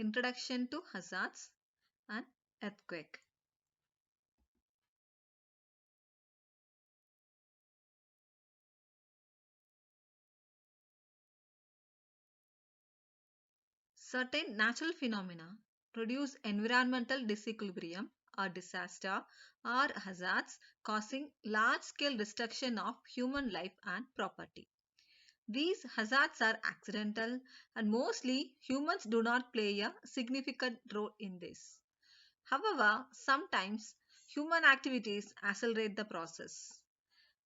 Introduction to hazards and earthquake. Certain natural phenomena produce environmental disequilibrium or disaster or hazards causing large-scale destruction of human life and property. These hazards are accidental and mostly humans do not play a significant role in this. However, sometimes human activities accelerate the process.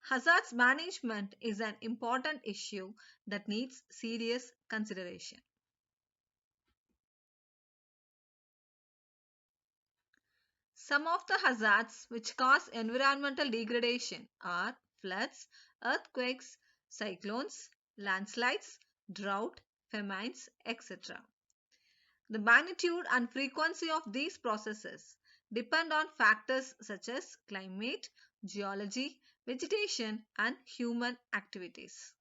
Hazards management is an important issue that needs serious consideration. Some of the hazards which cause environmental degradation are floods, earthquakes, cyclones, landslides, drought, famines, etc. The magnitude and frequency of these processes depend on factors such as climate, geology, vegetation, and human activities.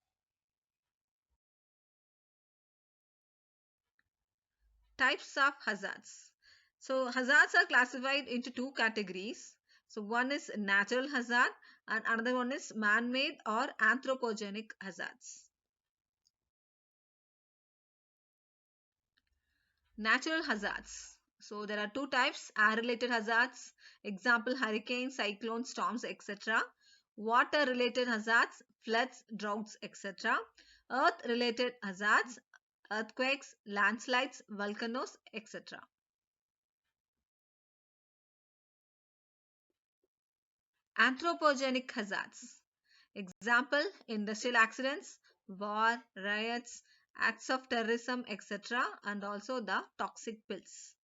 Types of hazards. So hazards are classified into two categories. So one is natural hazard and another one is man-made or anthropogenic hazards. Natural hazards. So there are two types: air-related hazards, example hurricanes, cyclones, storms, etc. Water-related hazards, floods, droughts, etc. Earth-related hazards, earthquakes, landslides, volcanoes, etc. Anthropogenic hazards. Example, industrial accidents, war, riots, acts of terrorism, etc. and also the toxic pills.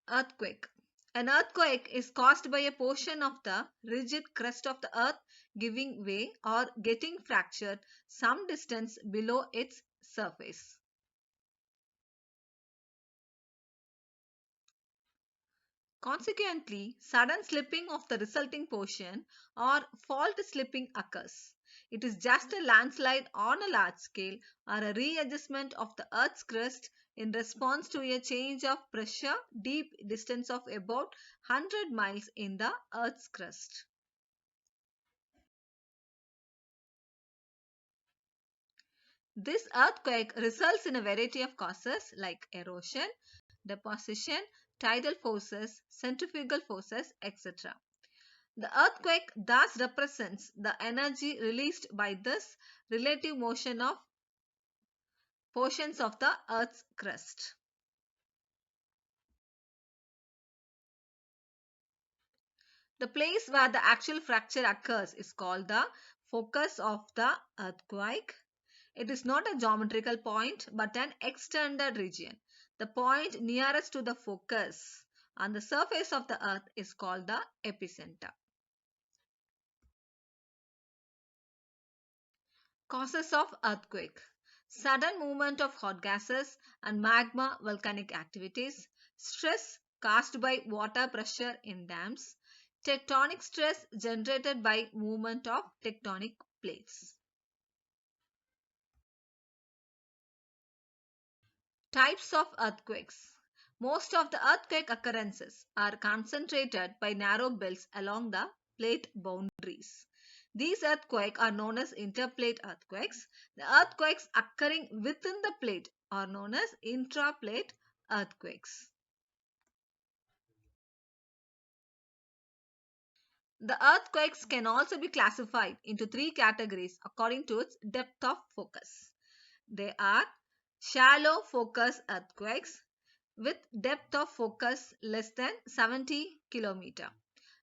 Earthquake. An earthquake is caused by a portion of the rigid crust of the earth giving way or getting fractured some distance below its surface. Consequently, sudden slipping of the resulting portion or fault slipping occurs. It is just a landslide on a large scale or a readjustment of the Earth's crust in response to a change of pressure deep distance of about 100 miles in the Earth's crust. This earthquake results in a variety of causes like erosion, deposition, tidal forces, centrifugal forces, etc. The earthquake thus represents the energy released by this relative motion of portions of the Earth's crust. The place where the actual fracture occurs is called the focus of the earthquake. It is not a geometrical point but an extended region. The point nearest to the focus on the surface of the earth is called the epicenter. Causes of earthquake. Sudden movement of hot gases and magma volcanic activities, stress caused by water pressure in dams, tectonic stress generated by movement of tectonic plates. Types of earthquakes. Most of the earthquake occurrences are concentrated by narrow belts along the plate boundaries. These earthquakes are known as interplate earthquakes. The earthquakes occurring within the plate are known as intraplate earthquakes. The earthquakes can also be classified into three categories according to its depth of focus. They are shallow focus earthquakes with depth of focus less than 70 km.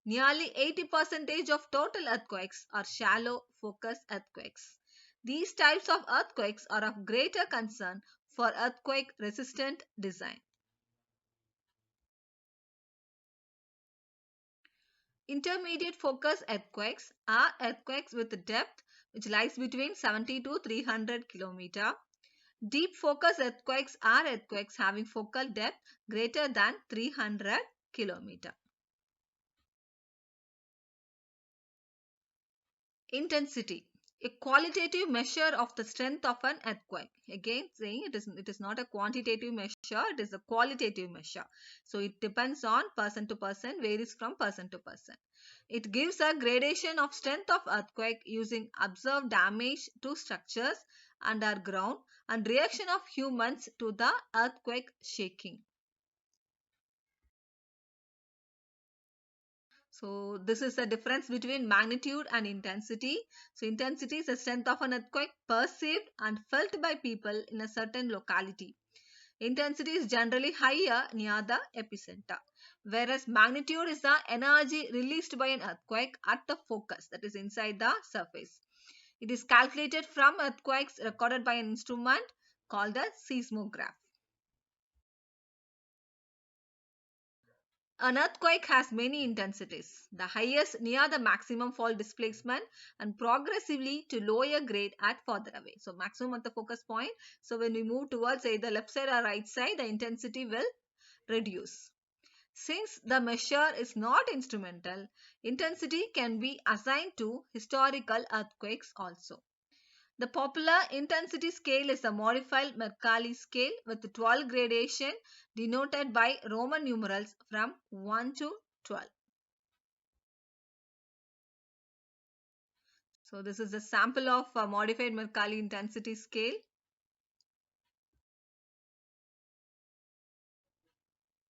Nearly 80% of total earthquakes are shallow focus earthquakes. These types of earthquakes are of greater concern for earthquake resistant design. Intermediate focus earthquakes are earthquakes with a depth which lies between 70 to 300 km. Deep focus earthquakes are earthquakes having focal depth greater than 300 km. Intensity. A qualitative measure of the strength of an earthquake. Again, saying it is not a quantitative measure, it is a qualitative measure. So it depends on person to person, varies from person to person. It gives a gradation of strength of earthquake using observed damage to structures underground and reaction of humans to the earthquake shaking. So this is the difference between magnitude and intensity. So intensity is the strength of an earthquake perceived and felt by people in a certain locality. Intensity is generally higher near the epicenter, whereas magnitude is the energy released by an earthquake at the focus, that is inside the surface. It is calculated from earthquakes recorded by an instrument called a seismograph. An earthquake has many intensities, the highest near the maximum fault displacement and progressively to lower grade at further away. So maximum at the focus point. So when we move towards either left side or right side, the intensity will reduce. Since the measure is not instrumental, intensity can be assigned to historical earthquakes also. The popular intensity scale is the modified Mercalli scale with 12 gradation denoted by Roman numerals from 1 to 12. So this is a sample of a modified Mercalli intensity scale.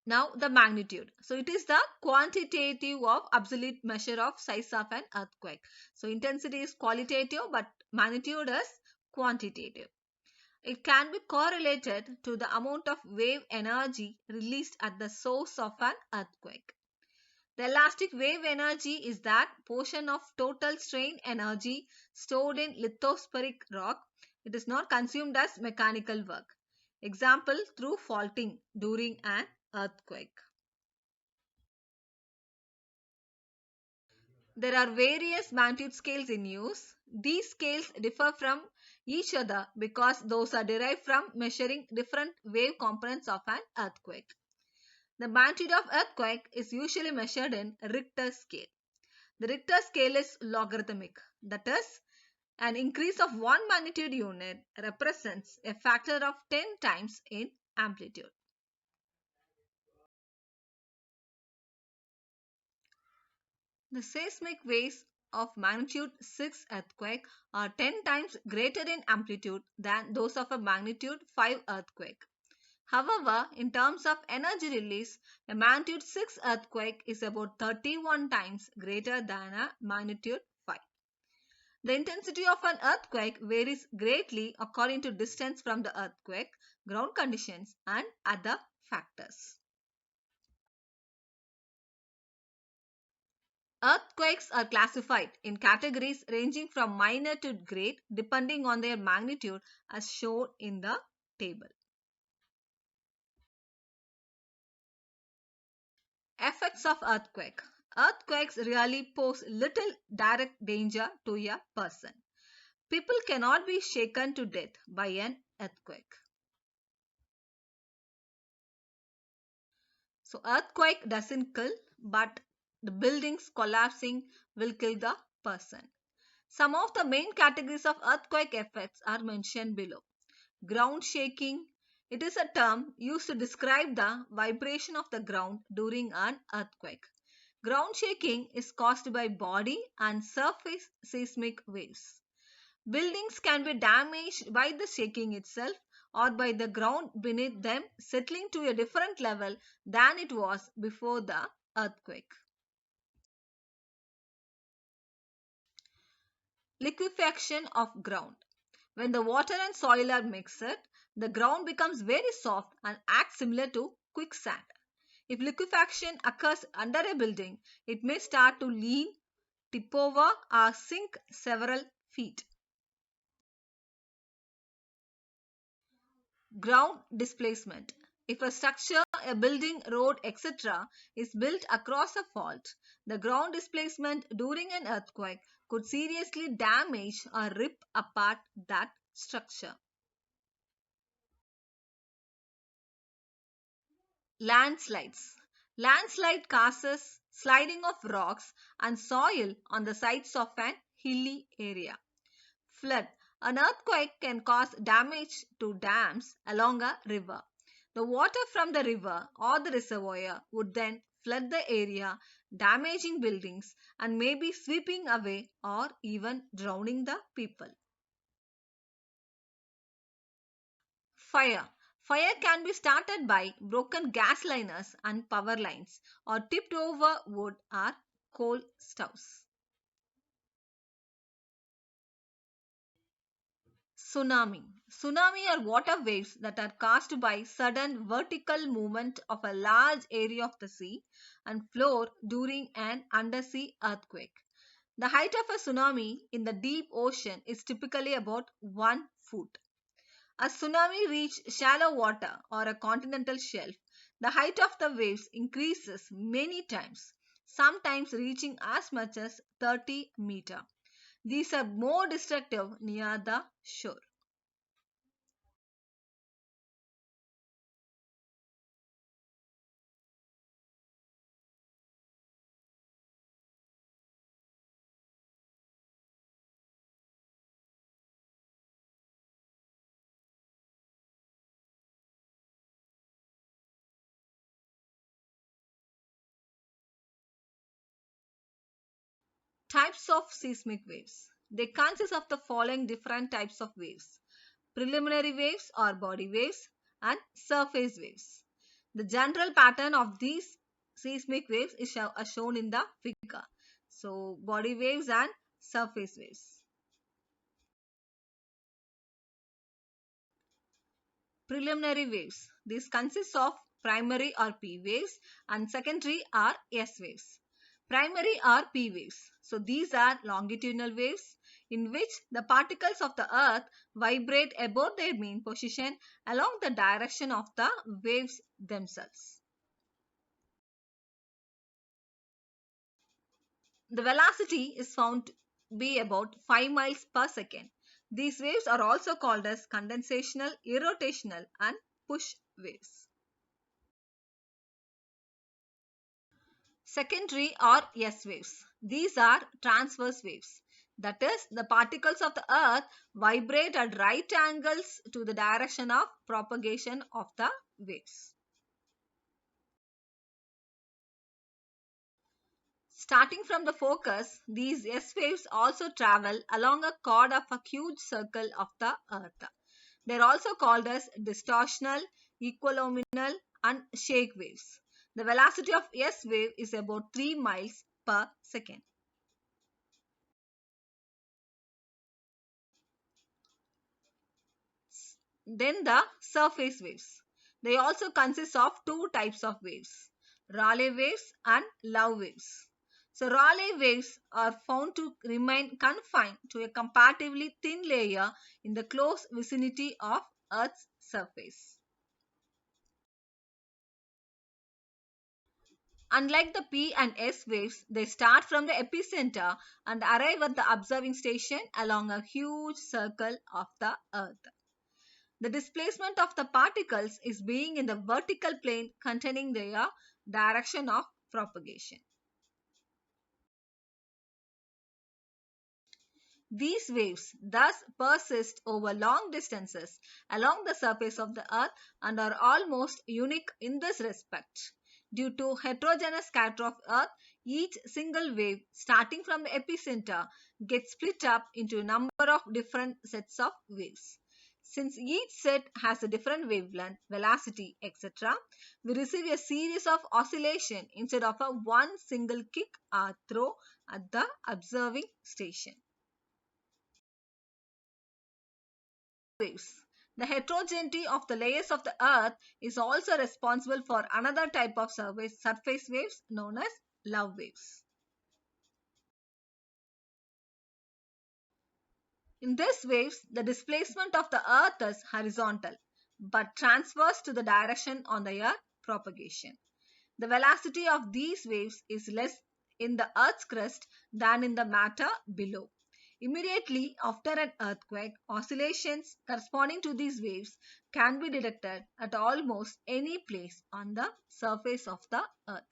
Now the magnitude. So it is the quantitative of absolute measure of size of an earthquake. So intensity is qualitative but magnitude is quantitative. It can be correlated to the amount of wave energy released at the source of an earthquake. The elastic wave energy is that portion of total strain energy stored in lithospheric rock. It is not consumed as mechanical work. Example, through faulting during an earthquake. There are various magnitude scales in use. These scales differ from each other because those are derived from measuring different wave components of an earthquake. The magnitude of earthquake is usually measured in Richter scale. The Richter scale is logarithmic. That is, an increase of one magnitude unit represents a factor of 10 times in amplitude. The seismic waves of magnitude 6 earthquake are 10 times greater in amplitude than those of a magnitude 5 earthquake. However, in terms of energy release, a magnitude 6 earthquake is about 31 times greater than a magnitude 5. The intensity of an earthquake varies greatly according to distance from the earthquake, ground conditions, and other factors. Earthquakes are classified in categories ranging from minor to great depending on their magnitude as shown in the table. Effects of earthquake. Earthquakes really pose little direct danger to a person. People cannot be shaken to death by an earthquake. So earthquake doesn't kill, but the buildings collapsing will kill the person. Some of the main categories of earthquake effects are mentioned below. Ground shaking. It is a term used to describe the vibration of the ground during an earthquake. Ground shaking is caused by body and surface seismic waves. Buildings can be damaged by the shaking itself or by the ground beneath them settling to a different level than it was before the earthquake. Liquefaction of ground. When the water and soil are mixed, the ground becomes very soft and acts similar to quicksand. If liquefaction occurs under a building, it may start to lean, tip over, or sink several feet. Ground displacement. If a structure, a building, road, etc. is built across a fault, the ground displacement during an earthquake could seriously damage or rip apart that structure. Landslides. Landslide causes sliding of rocks and soil on the sides of an hilly area. Flood. An earthquake can cause damage to dams along a river. The water from the river or the reservoir would then flood the area, damaging buildings and maybe sweeping away or even drowning the people. Fire. Fire can be started by broken gas liners and power lines or tipped over wood or coal stoves. Tsunami. Tsunami are water waves that are caused by sudden vertical movement of a large area of the sea and floor during an undersea earthquake. The height of a tsunami in the deep ocean is typically about 1 foot. As tsunami reach shallow water or a continental shelf, the height of the waves increases many times, sometimes reaching as much as 30 meter. These are more destructive near the shore. Types of seismic waves. They consist of the following different types of waves: preliminary waves or body waves, and surface waves. The general pattern of these seismic waves is shown in the figure. So, body waves and surface waves. Preliminary waves. These consist of primary or P waves and secondary or S waves. Primary or P waves. So these are longitudinal waves in which the particles of the earth vibrate above their mean position along the direction of the waves themselves. The velocity is found to be about 5 miles per second. These waves are also called as condensational, irrotational and push waves. Secondary or S waves. These are transverse waves. That is, the particles of the earth vibrate at right angles to the direction of propagation of the waves. Starting from the focus, these S waves also travel along a chord of a huge circle of the earth. They are also called as distortional, equiluminal and shake waves. The velocity of S wave is about 3 miles per second. Then the surface waves. They also consist of two types of waves: Rayleigh waves and Love waves. So Rayleigh waves are found to remain confined to a comparatively thin layer in the close vicinity of Earth's surface. Unlike the P and S waves, they start from the epicenter and arrive at the observing station along a huge circle of the Earth. The displacement of the particles is being in the vertical plane containing their direction of propagation. These waves thus persist over long distances along the surface of the earth and are almost unique in this respect. Due to heterogeneous scatter of earth, each single wave starting from the epicenter gets split up into a number of different sets of waves. Since each set has a different wavelength, velocity, etc., we receive a series of oscillation instead of a one single kick or throw at the observing station. Waves. The heterogeneity of the layers of the earth is also responsible for another type of surface waves known as love waves. In these waves, the displacement of the earth is horizontal but transverse to the direction on the earth propagation. The velocity of these waves is less in the earth's crust than in the matter below. Immediately after an earthquake, oscillations corresponding to these waves can be detected at almost any place on the surface of the earth.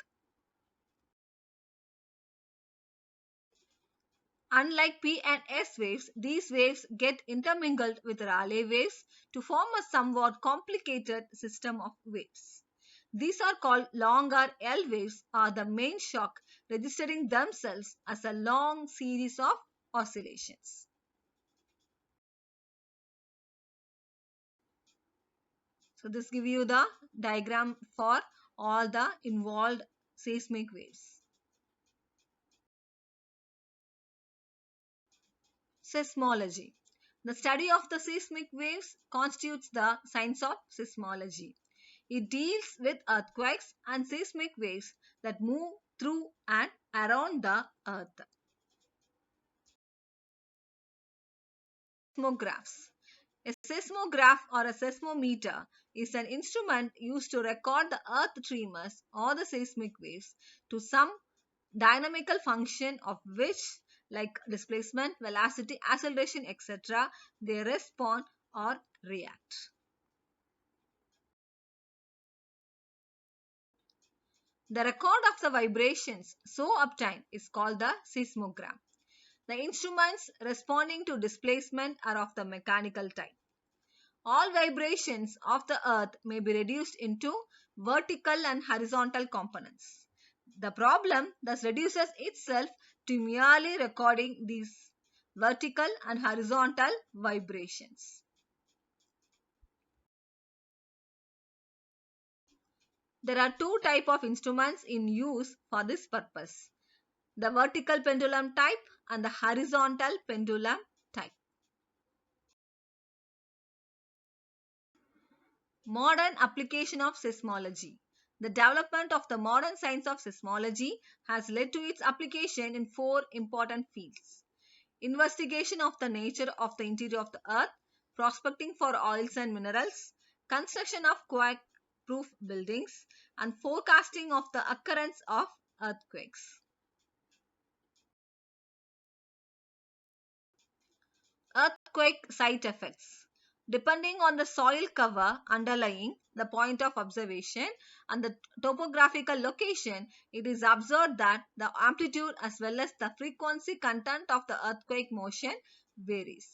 Unlike P and S waves, these waves get intermingled with Rayleigh waves to form a somewhat complicated system of waves. These are called long or L waves or the main shock, registering themselves as a long series of oscillations. So this gives you the diagram for all the involved seismic waves. Seismology. The study of the seismic waves constitutes the science of seismology. It deals with earthquakes and seismic waves that move through and around the earth. Seismographs. A seismograph or a seismometer is an instrument used to record the earth tremors or the seismic waves to some dynamical function of which, like displacement, velocity, acceleration, etc., they respond or react. The record of the vibrations so obtained is called the seismogram. The instruments responding to displacement are of the mechanical type. All vibrations of the earth may be reduced into vertical and horizontal components. The problem thus reduces itself to merely recording these vertical and horizontal vibrations. There are two types of instruments in use for this purpose: the vertical pendulum type and the horizontal pendulum type. Modern application of seismology. The development of the modern science of seismology has led to its application in four important fields: investigation of the nature of the interior of the earth, prospecting for oils and minerals, construction of quake proof buildings, and forecasting of the occurrence of earthquakes. Earthquake site effects. Depending on the soil cover underlying the point of observation and the topographical location, it is observed that the amplitude as well as the frequency content of the earthquake motion varies.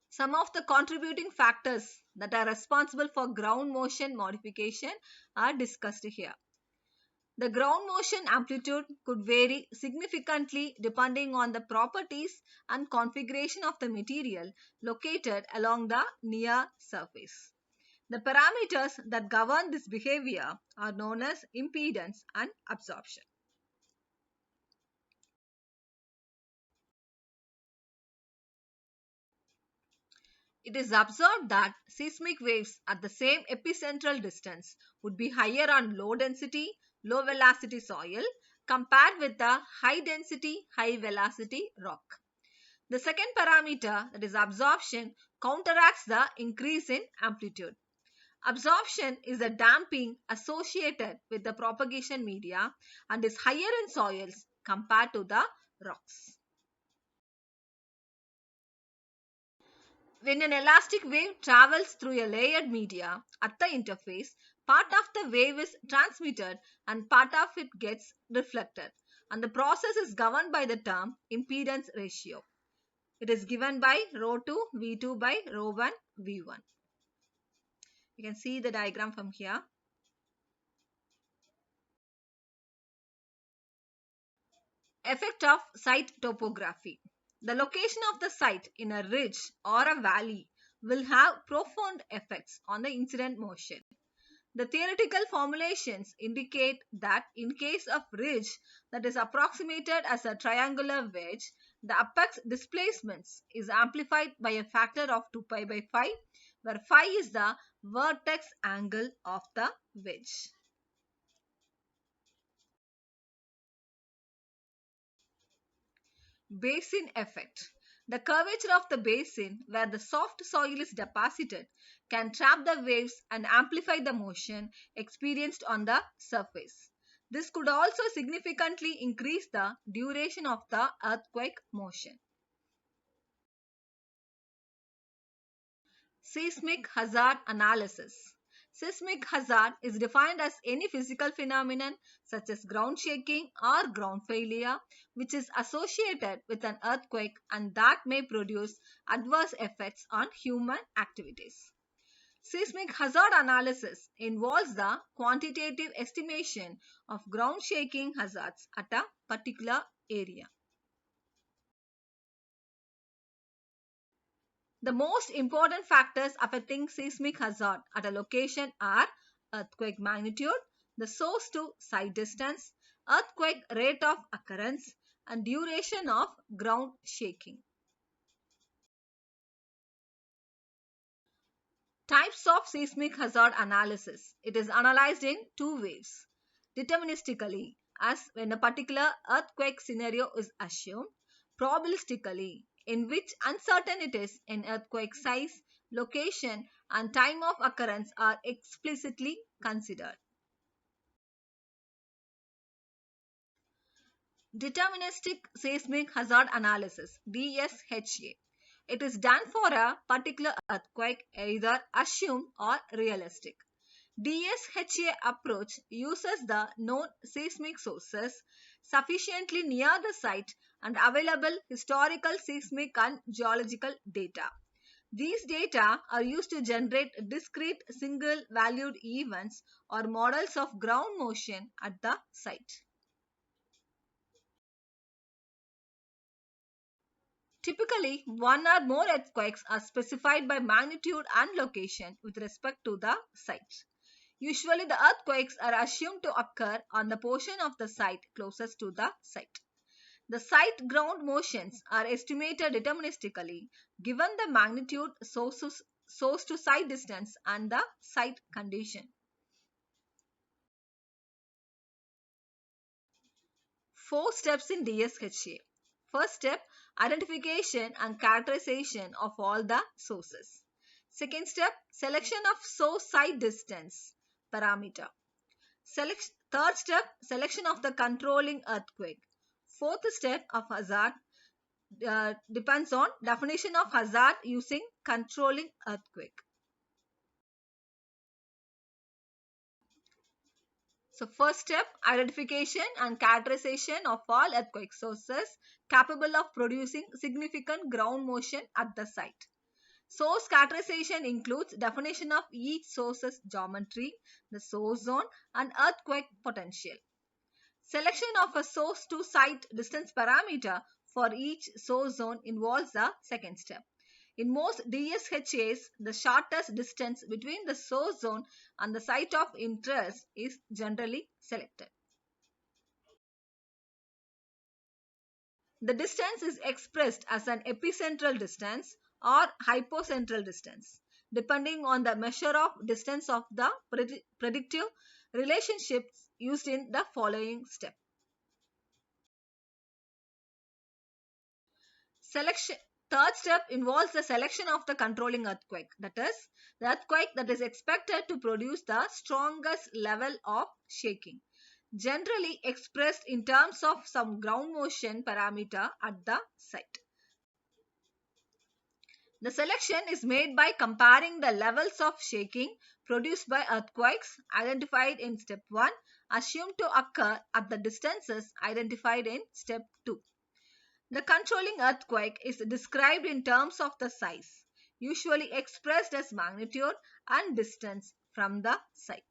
Some of the contributing factors that are responsible for ground motion modification are discussed here. The ground motion amplitude could vary significantly depending on the properties and configuration of the material located along the near surface. The parameters that govern this behavior are known as impedance and absorption. It is observed that seismic waves at the same epicentral distance would be higher on low density, low velocity soil compared with the high density, high velocity rock. The second parameter, that is absorption, counteracts the increase in amplitude. Absorption is the damping associated with the propagation media and is higher in soils compared to the rocks. When an elastic wave travels through a layered media at the interface, part of the wave is transmitted and part of it gets reflected, and the process is governed by the term impedance ratio. It is given by rho 2 V2 by rho 1 V1. You can see the diagram from here. Effect of site topography. The location of the site in a ridge or a valley will have profound effects on the incident motion. The theoretical formulations indicate that in case of ridge that is approximated as a triangular wedge, the apex displacements is amplified by a factor of 2 pi by phi, where phi is the vertex angle of the wedge. Basin effect. The curvature of the basin where the soft soil is deposited can trap the waves and amplify the motion experienced on the surface. This could also significantly increase the duration of the earthquake motion. Seismic hazard analysis. Seismic hazard is defined as any physical phenomenon such as ground shaking or ground failure which is associated with an earthquake and that may produce adverse effects on human activities. Seismic hazard analysis involves the quantitative estimation of ground shaking hazards at a particular area. The most important factors affecting seismic hazard at a location are earthquake magnitude, the source to site distance, earthquake rate of occurrence, and duration of ground shaking. Types of seismic hazard analysis. It is analyzed in two ways. Deterministically, as when a particular earthquake scenario is assumed, probabilistically, in which uncertainties in earthquake size, location, and time of occurrence are explicitly considered. Deterministic seismic hazard analysis DSHA. It is done for a particular earthquake, either assumed or realistic. DSHA approach uses the known seismic sources sufficiently near the site and available historical seismic and geological data. These data are used to generate discrete single valued events or models of ground motion at the site. Typically, one or more earthquakes are specified by magnitude and location with respect to the site. Usually, the earthquakes are assumed to occur on the portion of the site closest to the site. The site ground motions are estimated deterministically given the magnitude, source to site distance, and the site condition. Four steps in DSHA. First step, identification and characterization of all the sources. Second step, selection of source site distance parameter. Third step, selection of the controlling earthquake. Fourth step of hazard depends on definition of hazard using controlling earthquake. So first step, identification and characterization of all earthquake sources capable of producing significant ground motion at the site. Source characterization includes definition of each source's geometry, the source zone, and earthquake potential. Selection of a source to site distance parameter for each source zone involves the second step. In most DSHAs, the shortest distance between the source zone and the site of interest is generally selected. The distance is expressed as an epicentral distance or hypocentral distance, depending on the measure of distance of the predictive relationships used in the following step. Selection. Third step involves the selection of the controlling earthquake, that is, the earthquake that is expected to produce the strongest level of shaking, generally expressed in terms of some ground motion parameter at the site. The selection is made by comparing the levels of shaking produced by earthquakes identified in step 1 assumed to occur at the distances identified in step 2. The controlling earthquake is described in terms of the size, usually expressed as magnitude and distance from the site.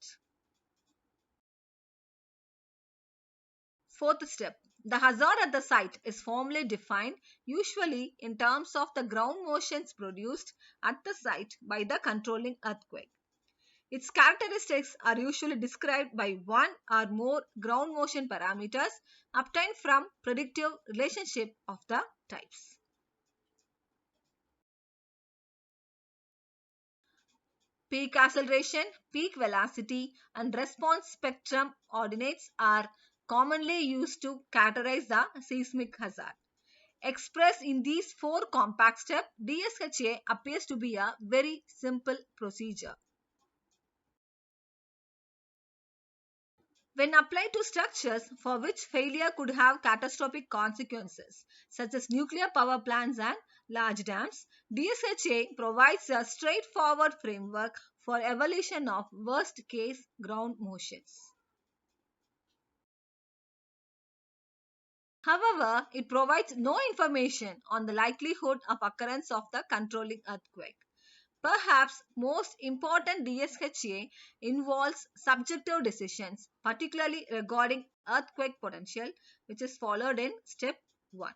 Fourth step. The hazard at the site is formally defined, usually in terms of the ground motions produced at the site by the controlling earthquake. Its characteristics are usually described by one or more ground motion parameters obtained from predictive relationship of the types. Peak acceleration, peak velocity, and response spectrum ordinates are commonly used to characterize the seismic hazard. Expressed in these four compact steps, DSHA appears to be a very simple procedure. When applied to structures for which failure could have catastrophic consequences, such as nuclear power plants and large dams, DSHA provides a straightforward framework for evaluation of worst case ground motions. However, it provides no information on the likelihood of occurrence of the controlling earthquake. Perhaps most important, DSHA involves subjective decisions, particularly regarding earthquake potential, which is followed in step 1.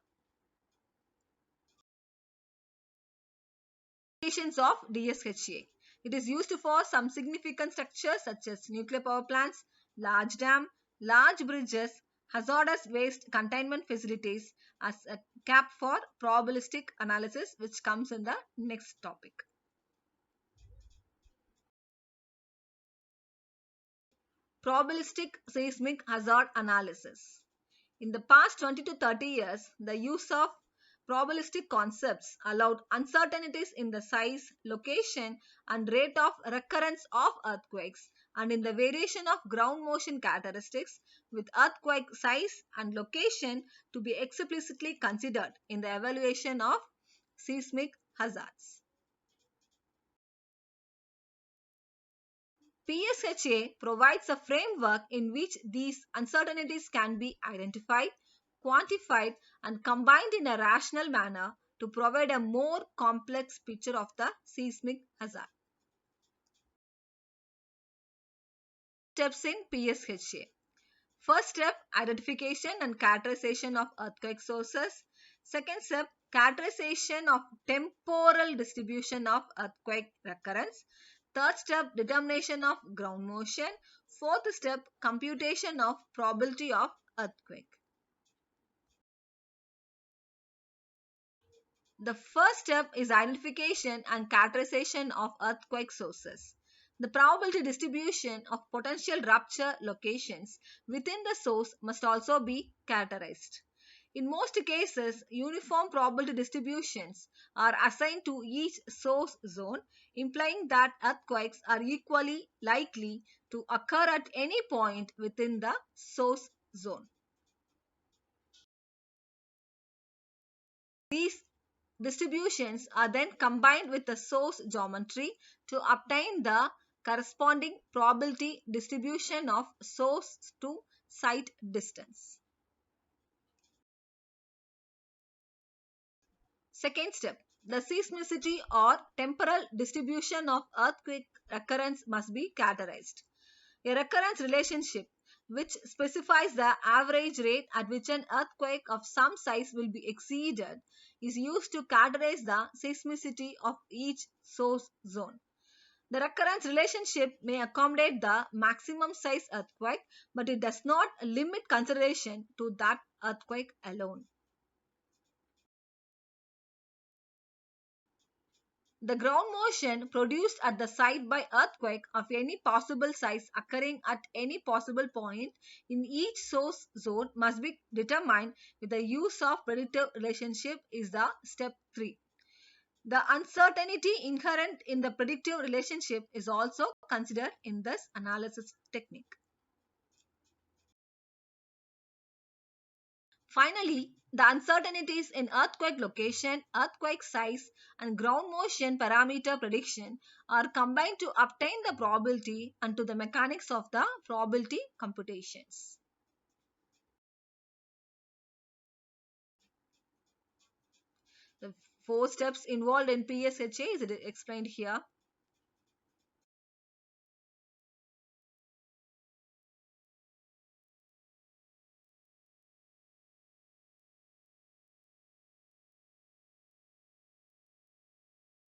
Applications of DSHA. It is used for some significant structures such as nuclear power plants, large dam, large bridges, hazardous waste containment facilities as a cap for probabilistic analysis, which comes in the next topic. Probabilistic seismic hazard analysis. In the past 20 to 30 years, the use of probabilistic concepts allowed uncertainties in the size, location, and rate of recurrence of earthquakes and in the variation of ground motion characteristics with earthquake size and location to be explicitly considered in the evaluation of seismic hazards. PSHA provides a framework in which these uncertainties can be identified, quantified, and combined in a rational manner to provide a more complex picture of the seismic hazard. Steps in PSHA. First step, identification and characterization of earthquake sources. Second step, characterization of temporal distribution of earthquake recurrence. Third step, determination of ground motion. Fourth step, computation of probability of earthquake. The first step is identification and characterization of earthquake sources. The probability distribution of potential rupture locations within the source must also be characterized. In most cases, uniform probability distributions are assigned to each source zone, implying that earthquakes are equally likely to occur at any point within the source zone. These distributions are then combined with the source geometry to obtain the corresponding probability distribution of source to site distance. Second step, the seismicity or temporal distribution of earthquake recurrence must be characterized. A recurrence relationship which specifies the average rate at which an earthquake of some size will be exceeded is used to characterize the seismicity of each source zone. The recurrence relationship may accommodate the maximum size earthquake, but it does not limit consideration to that earthquake alone. The ground motion produced at the site by earthquake of any possible size occurring at any possible point in each source zone must be determined with the use of predictive relationship is the step 3. The uncertainty inherent in the predictive relationship is also considered in this analysis technique. Finally, the uncertainties in earthquake location, earthquake size, and ground motion parameter prediction are combined to obtain the probability and to the mechanics of the probability computations. The 4 steps involved in PSHA is explained here.